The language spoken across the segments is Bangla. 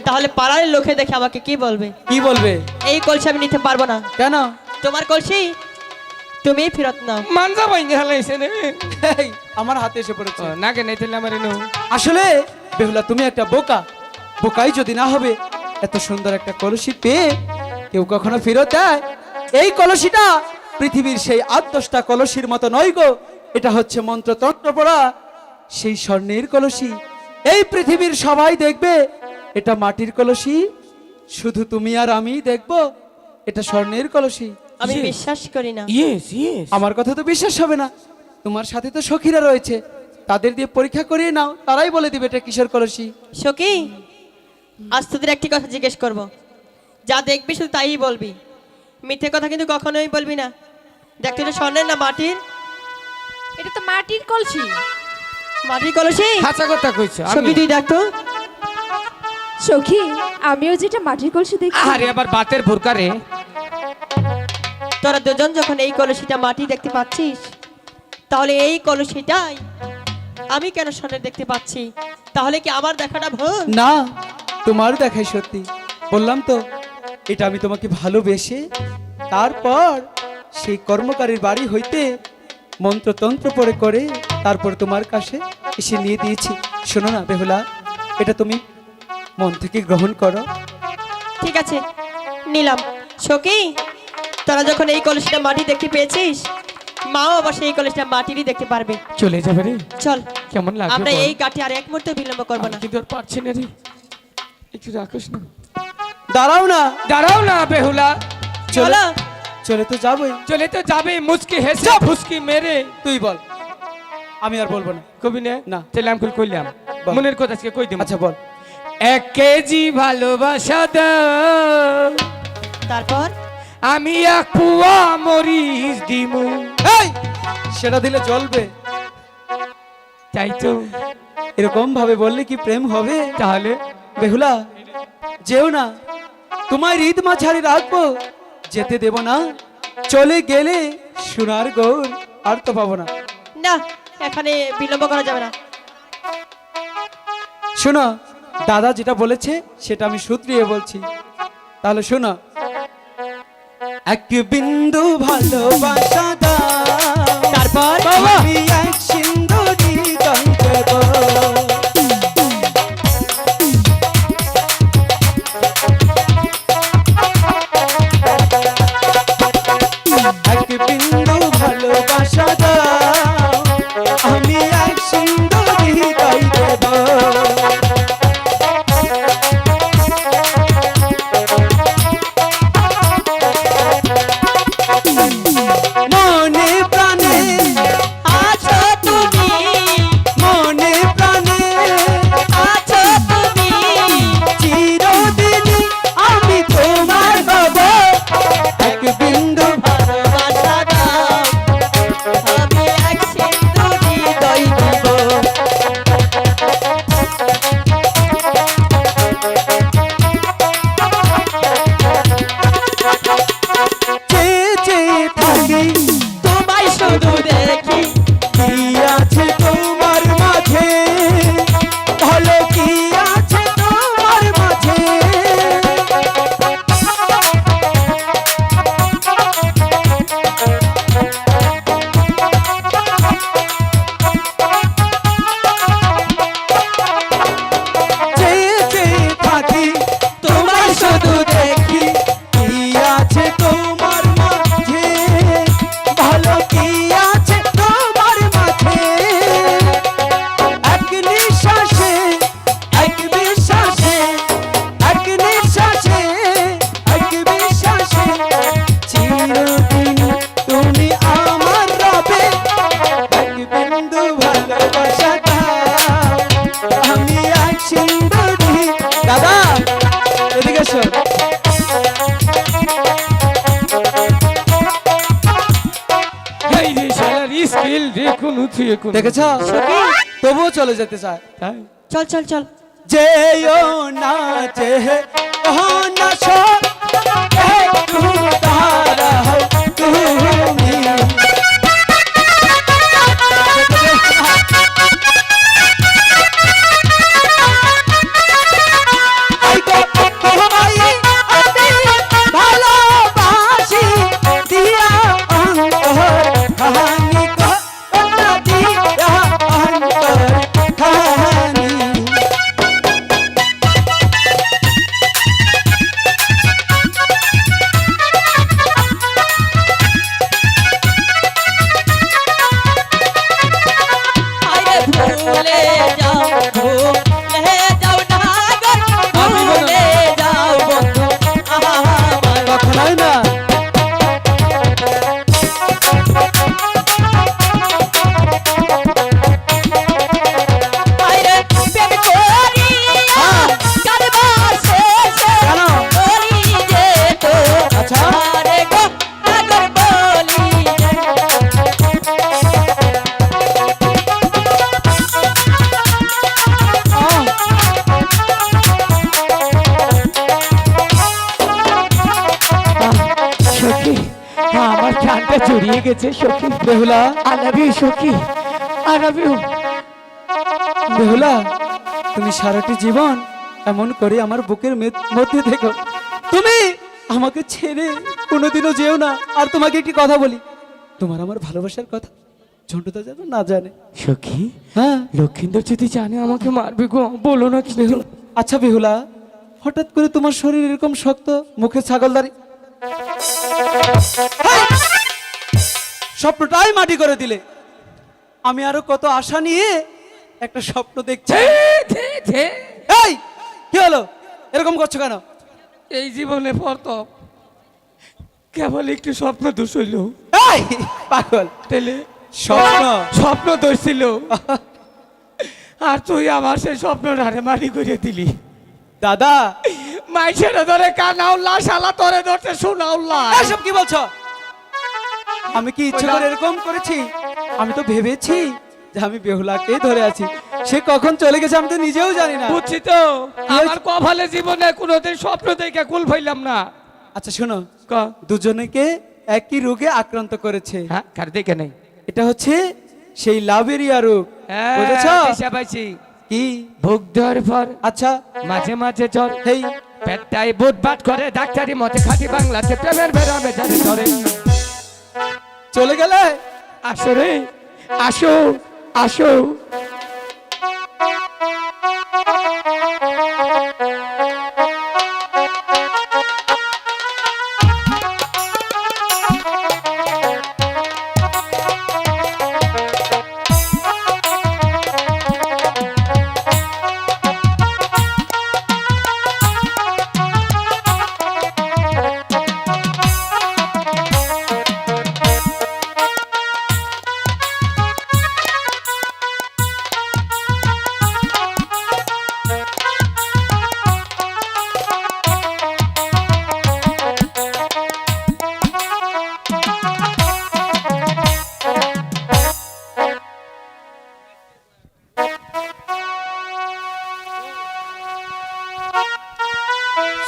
তাহলে পাড়ার লোকে দেখে আমাকে কি বলবে? কি বলবে? এই কলসি আমি নিতে পারবো না। কেন? তোমার কলসি তুমি ফেরত নাও। মানজা ভাঙে হালাইছে রে। এই, আমার হাতে এসে পড়েছে। নাকে নাই তাহলে আমার এনো। আসলে বেহুলা তুমি একটা বোকা। বোকাই যদি না হবে এত সুন্দর একটা কলসি পেয়ে কেউ কখনো ফেরত দেয়? এই কলসিটা পৃথিবীর সেই 8-10টা কলসির মতো নয় গো। এটা হচ্ছে মন্ত্রতন্ত্র পড়া সেই স্বর্ণের কলসি। এই পৃথিবীর সবাই দেখবে এটা মাটির কলসি, শুধু তুমি আর আমি দেখব এটা স্বর্ণের কলসি। আমি বিশ্বাস করি না। Yes yes. আমার কথা তো বিশ্বাস হবে না। তোমার সাথে তো সখীরা রয়েছে, তাদের দিয়ে পরীক্ষা করিয়ে নাও, তারাই বলে দিবে এটা কিসের কলসি। সখী, আজ তোদের একটি কথা জিজ্ঞেস করব, যা দেখবি শুধু তাই বলবি, মিথ্যে কথা কিন্তু কখনোই বলবি না। দেখ তো এটা স্বর্ণের না মাটির? এটা তো মাটির কলসি। মাটির কলসি? হাসা কথা কইছো সখী তুই দেখ তো। সখী, আমিও যেটা মাটির কলসি দেখি। আরে আবার বাতের ভুরকারে। তোরা দুজন যখন এই কলসিটা মাটি দেখতে পাচ্ছিস, তাহলে এই কলসিটাই আমি কেন স্বর্ণের দেখতে পাচ্ছি? তাহলে কি আমার দেখাটা ভুল? না, তোমার দেখাই সত্যি। বললাম তো এটা আমি তোমাকে ভালোবেসে তারপর সেই কর্মকারীর বাড়ি হইতে মন্ত্রতন্ত্র পড়ে করে তারপর তোমার কাছে এসে নিয়ে দিয়েছি। শোনো না বেহুলা, এটা তুমি মন থেকে গ্রহণ করো। ঠিক আছে, নিলাম। সখী, তোরা যখন এই কলসিটা মাটি দেখতে পেয়েছিস, মাও আবার সেই কলসিটা মাটিরই দেখতে পারবে। চলে যাবে রে। চল, কেমন লাগবে আমরা বল? এই কাঠে আর এক মুহূর্ত বিলম্ব করবো না। কিন্তু আর পারছি না রে। একটু রাখিস না। দাঁড়াও না, দাঁড়াও না বেহুলা। চলো। চলে তো যাবোই। চলে তো যাবে মুচকি হেসে ফুসকি মেরে। তুই বল, আমি আর বলবো না। কবি না না। তাহলে আমি কইলাম বল। মনের কথা আজকে কই দিম। আচ্ছা বল। 1 কেজি ভালোবাসা দাও, তারপর আমি 1 পুয়া মরিচ দিমু। এই, সেটা দিলে চলবে? তাই তো। এরকম ভাবে বললে কি প্রেম হবে? তাহলে বেহুলা, যেও না, তোমায় ঈদ মাঝারি রাখবো, যেতে দেব না। চলে গেলে সোনার গৌর আর তো পাবো না। না, এখানে বিলম্ব করা যাবে না। শোনো, দাদা যেটা বলেছে সেটা আমি শুধরিয়ে বলছি, তাহলে শোনো। এক বিন্দু ভালোবাসা দাও, তারপর আমি এক সিন্ধু হৃদয় দেব। এক বিন্দু ভালোবাসা দাও, আমি এক সিন্ধু হৃদয় দেব। মনে প্রাণে আছো তুমি, মনে প্রাণে আছো তুমি, চিরদিন আমি তোমার বাবা। এক বিন্দু ভালোবাসা দাও, আমি এক সিন্ধু হৃদয় দিব। চেয়ে চেয়ে থাকি, তোমায় শুধু দেখি, কি আছে তোমার মাঝে, ভালো কি আছে তোমার মাঝে। চেয়ে চেয়ে থাকি, তোমায় শুধু দেখি, কি আছে তোমার মাঝে, ভালো কি আছে তোমার মাঝে। এক নিঃশ্বাসে, এক বিশ্বাসে, এক নিঃশ্বাসে, এক বিশ্বাসে, চিরদিন তুমি আমার রবে। এক বিন্দু ভালোবাসা দাও, আমি এক সিন্ধু হৃদয়। দাদা এদিকে এসো। এই রে শালার স্কিল রে কোন থুয়ে কোন। দেখেছ, তবুও চলে যেতে চায়। তাই চল চল চল। যেও না চেহে ও না সো, একটু দাঁড়াও তুমি। এই গো জড়িয়ে গেছে সখী। বেহুলা, আই লাভ ইউ সখী, আই লাভ ইউ। বেহুলা, তুমি সারাটি জীবন এমন করে আমার বুকের মধ্যে থেকো। তুমি আমাকে ছেড়ে কোনোদিনও যেও না। আর তোমাকে একটি কথা বলি, তোমার আমার ভালোবাসার কথা ঝন্টুদা যেন না জানে। সখী, হ্যাঁ লক্ষিন্দর যদি জানে আমাকে মারবে গো, বলো না কিন্তু। বেহুলা, আচ্ছা বেহুলা, হঠাৎ করে তোমার শরীর এরকম শক্ত, মুখে ছাগলদারি, হেই! স্বপ্নটাই মাটি করে দিলে। আমি আরো কত আশা নিয়ে একটা স্বপ্ন দেখছি। এই কি হলো, এরকম করছো কেন? এই জীবনে প্রথম কেবল একটু স্বপ্ন দোষ হইল। এই পাগল, তেলে স্বপ্ন স্বপ্ন দোষ ছিল, আর তুই আমার সেই স্বপ্নটারে মাটি করে দিলি। দাদা, মাইছের ধরে কানাউল্লাহ, শালা তোরে ধরতে শোনাউল্লাহ। এসব কি বলছো? আমি কি ইচ্ছে করে এরকম করেছি? আমি তো ভেবেছি যে আমি বেহুলাকে ধরে আছি, সে কখন চলে গেছে আমি তো নিজেও জানি না। বুঝছি তো, আমার কপালে জীবনে কোনোদিন স্বপ্ন দেখে কুল পাইলাম না। আচ্ছা শোনো, ক দুজনেকে একই রোগে আক্রান্ত করেছে। হ্যাঁ, কার দেখে নেই। এটা হচ্ছে সেই লাভেরিয়া রোগ, বুঝেছো? পাইছি কি ভোগ দেওয়ার পর আচ্ছা, মাঝে মাঝে জ্বর, হেই পেটটাই বুট বাট করে, ডাক্তারি মতে খাঁটি বাংলাতে প্রেমের বেড়াবে যারে ধরে। চলে গেলে? আসো রে, আসো আসো।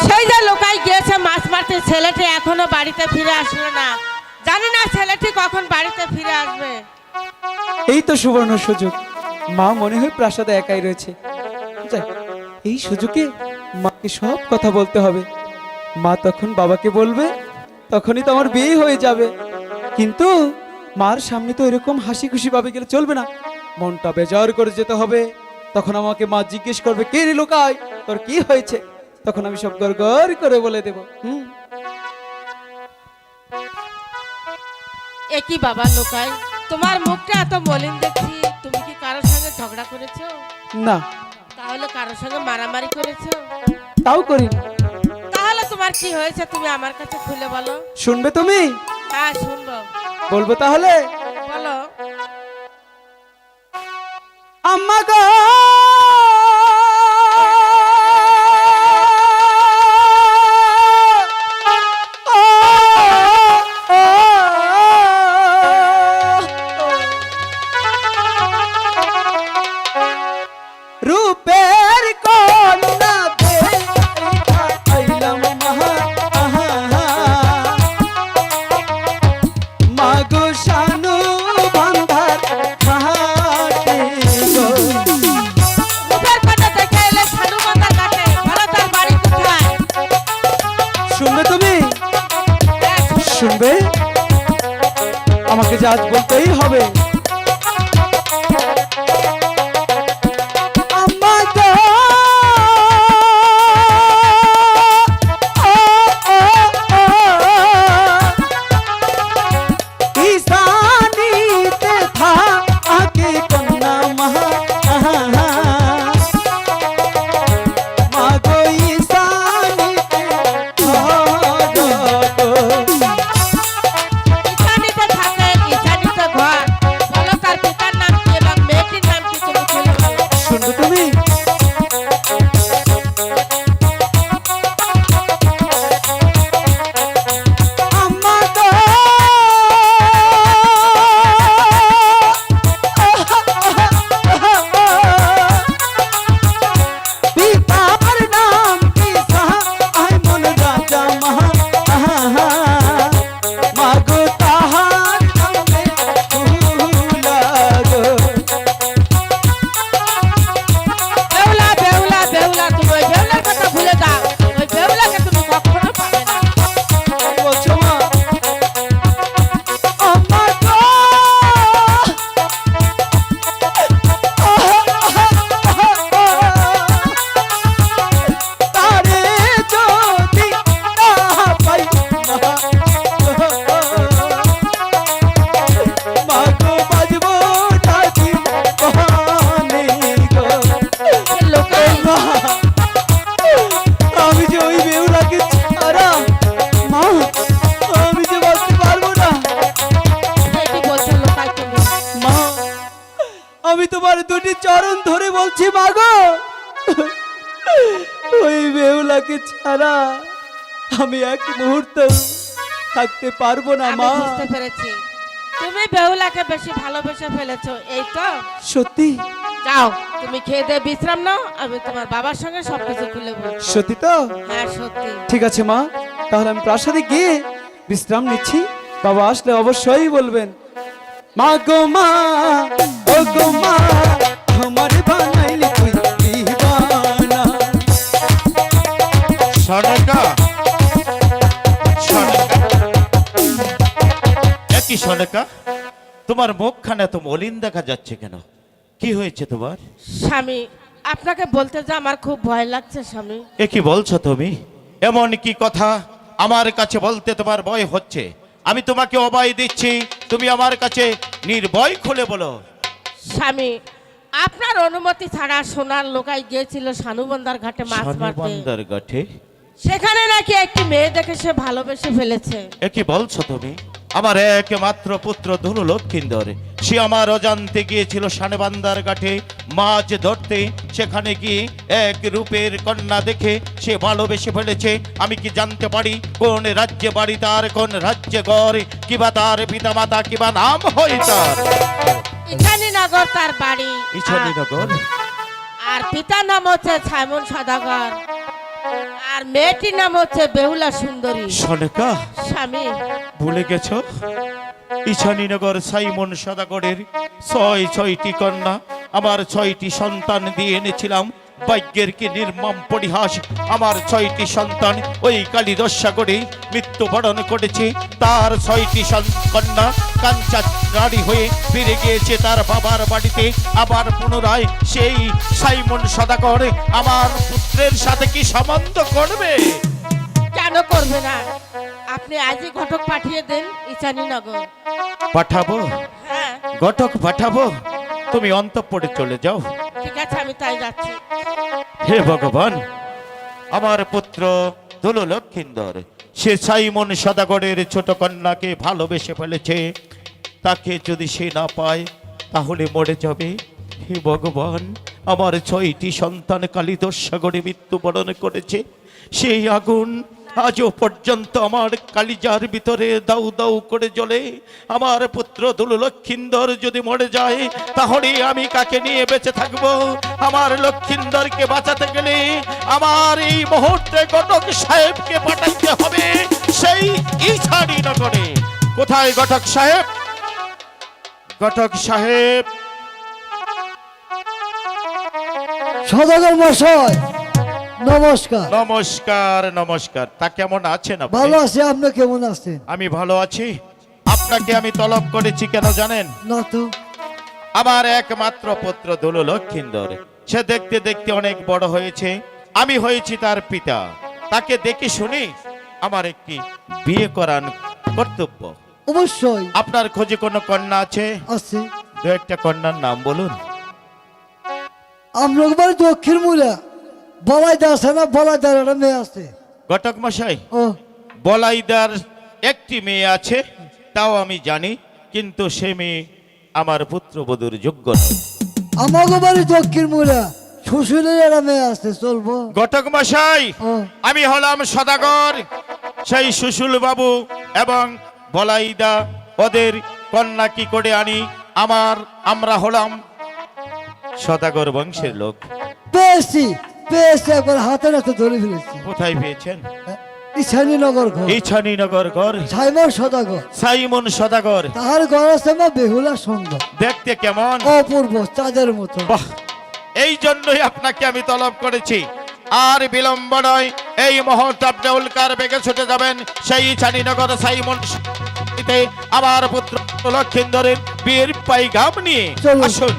সেই যে লোকাই গিয়েছে মাছ মারতে, ছেলেটি এখনো বাড়িতে ফিরে আসলো না। জানি না ছেলেটি কখন বাড়িতে ফিরে আসবে। এই তো সুবর্ণ সুযোগ, মা মনে হয় প্রাসাদে একাই রয়েছে। যাই, এই সুযোগে মাকে সব কথা বলতে হবে। মা তখন বাবাকে বলবে, তখনই তো আমার বিয়ে হয়ে যাবে। কিন্তু মার সামনে তো এরকম হাসি খুশি ভাবে গেলে চলবে না, মনটা বেজার করে যেতে হবে। তখন আমাকে মা জিজ্ঞেস করবে, কে রে লোকাই, তোর কি হয়েছে? তখন আমি সব গড় গড় করে বলে দেব। একই বাবা লোকাই, তোমার মুখটা এত মলিন দেখছি। তুমি কি কারোর সঙ্গে ঝগড়া করেছো? না, তাহলে কারোর সঙ্গে মারামারি করেছো? তাও করি না। তাহলে তোমার কি হয়েছে তুমি আমার কাছে খুলে বলো। শুনবে তুমি? হ্যাঁ শুনবো, বলবো তাহলে? বলো। আম্মা গো, রূপের কন্যা দেখা আইলাম মাগো শানু বান্ধার ঘাটে গো। রূপের কথা দেখে এলে সাধু মাতার কাছে, বলো তার বাড়ি কোথায়? শুনবে তুমি? হ্যাঁ, শুনবো। শুনবে? আমাকে যা আজ বলতেই হবে। আম্মা গো, ঈশানীতে থাকে কন্যা মাগো ঈশানীতে ইছানিতে থাকে, ইছানিতে ঘর। বলছি মাগো, ওই বেহুলাকে ছাড়া আমি এক মুহূর্ত থাকতে পারবো না আমি মা। বুঝতে পেরেছি তুমি বেহুলাকে বেশি ভালোবেসে ফেলেছো, এই তো। সত্যি? যাও তুমি খেয়ে দিয়ে বিশ্রাম নাও, আমি তোমার বাবার সঙ্গে সবকিছু খুলে বলছি। সত্যি তো? হ্যাঁ সত্যি। ঠিক আছে মা, তাহলে আমি প্রাসাদে গিয়ে বিশ্রাম নিচ্ছি। বাবা আসলে অবশ্যই বলবেন। মা গো মা, ও গো মা, আমার বানাইলি তুই দিবানা। সনকা, একই সনকা, তোমার মুখখানে এত মলিন দেখা যাচ্ছে কেন? কি হয়েছে তোমার? স্বামী, আপনাকে বলতে যে আমার খুব ভয় লাগছে স্বামী। এ কি বলছো তুমি? এমন কি কথা আমার কাছে বলতে তোমার ভয় হচ্ছে? আমি তোমাকে অভয় দিচ্ছি, তুমি আমার কাছে নির্ভয় খুলে বলো। স্বামী, আপনার অনুমতি ছাড়া সোনার লোকাই গিয়েছিল সানুবন্দার ঘাটে মাছ মারতে। সানুবন্দার ঘাটে? সেখানে নাকি একটি মেয়ে দেখে সে ভালোবেসে ফেলেছে। এ কি বলছো তুমি? আমার একমাত্র পুত্র ধনু লক্ষিন্দর, সে আমার অজান্তে গিয়েছিল সানুবন্দার ঘাটে মাছ ধরতে। সেখানে গিয়ে এক রূপের কন্যা দেখে সে ভালোবেসে ফেলেছে। আমি কি জানতে পারি কোন রাজ্যে বাড়ি তার, কোন রাজ্যে ঘর, কিবা তার পিতা মাতা, কিবা নাম হয় তার? ইছানীনগর তার বাড়ি। ইছানীনগর? আর পিতার নাম হচ্ছে সাইমন সদাগর, আর মেয়েটির নাম হচ্ছে বেহুলা সুন্দরী। সনকা, স্বামী, ভুলে গেছো? ইছানীনগর সাইমন সদাগরের ছয়টি কন্যা, আমার 6টি সন্তান দিয়ে এনেছিলাম। ভাগ্যের কি নির্মম পরিহাস, আমার 6টি সন্তান ওই কালিদস্যাগরে মৃত্যুবরণ করেছে। তার 6টি কন্যা কাঞ্চা নারী হয়ে ফিরে গিয়েছে তার বাবার বাড়িতে। আবার পুনরায় সেই সাইমন সদাগর আমার পুত্রের সাথে কি সম্বন্ধ করবে? কেন করবে না? আপনি আজই ঘটক পাঠিয়ে দেন ইছানীনগর। পাঠাবো? হ্যাঁ ঘটক পাঠাবো? তুমি অন্তঃপুরে চলে যাও। ঠিক আছে, আমি তাই যাচ্ছি। হে ভগবান, আমার পুত্র ধনু লক্ষিন্দর সে সাইমন সদাগরের ছোট কন্যাকে ভালোবেসে ফেলেছে। তাকে যদি সে না পায় তাহলে মরে যাবে। হে ভগবান, আমার 6টি সন্তান কালিদস্যাগরে মৃত্যুবরণ করেছে। সেই আগুন আজও পর্যন্ত আমার কালিজার ভিতরে দাউ দাউ করে জ্বলে। আমার পুত্র ধনু লক্ষিন্দর যদি মরে যায় তাহলে আমি কাকে নিয়ে বেঁচে থাকব? আমার লক্ষিন্দরকে বাঁচাতে গেলে আমার এই মুহূর্তে ঘটক সাহেবকে পাঠাইতে হবে সেই ইছানীনগরে। কোথায় ঘটক সাহেব? ঘটক সাহেব! সদাগর মশাই নমস্কার। নমস্কার। নমস্কার। তা কেমন আছেন আপনি? ভালো আছি, আপনি কেমন আছেন? আমি ভালো আছি। আপনাকে আমি তলব করেছি কেন জানেন? না তো। আমার একমাত্র পুত্র ধনু লক্ষিন্দর, সে দেখতে দেখতে অনেক বড় হয়েছে। আমি হয়েছি তার পিতা। তাকে দেখে শুনি আমার একটি বিয়ে করান কর্তব্য। অবশ্যই আপনার খোঁজে কোনো কন্যা আছে? আছে। 2-1টা কন্যার নাম বলুন। আমরা বাড়ি দক্ষিণ মূলা বলাইদা আছে না, বলাইদার একটা মেয়ে আছে। ঘটক মশাই, ও বলাইদার একটি মেয়ে আছে তাও আমি জানি, কিন্তু সে মেয়ে আমার পুত্রবধূর যোগ্য নয়। আমাকে বাড়ি দক্ষিণ মূলা শ্বশুরের একটা মেয়ে আছে, চলবো? ঘটক মশাই, ও আমি হলাম সদাগর। সেই সুশুল বাবু এবং বলাইদা ওদের কন্যা কি করে আনি? আমরা হলাম সদাগর বংশের লোক। পেয়েছি পেয়েছি, একবার হাতে হাতে ধরে ফেলেছি। কোথায় পেয়েছেন? ইছানীনগর ঘর, ইছানীনগর ঘর, সাইমন সদাগর। সাইমন সদাগর। তাহার ঘর আছে মা বেহুলা সুন্দর, দেখতে কেমন? অপূর্ব, চাঁদের মতো। বাহ, এই জন্যই আপনাকে আমি তলব করেছি। আর বিলম্ব নয়, এই মুহূর্তে আপনি উল্কার বেগে ছুটে যাবেন সেই ইছানীনগর সাইমন আমার পুত্র লক্ষিন্দরের বিয়ের পাইগাম নিয়ে। চলুন। আসুন।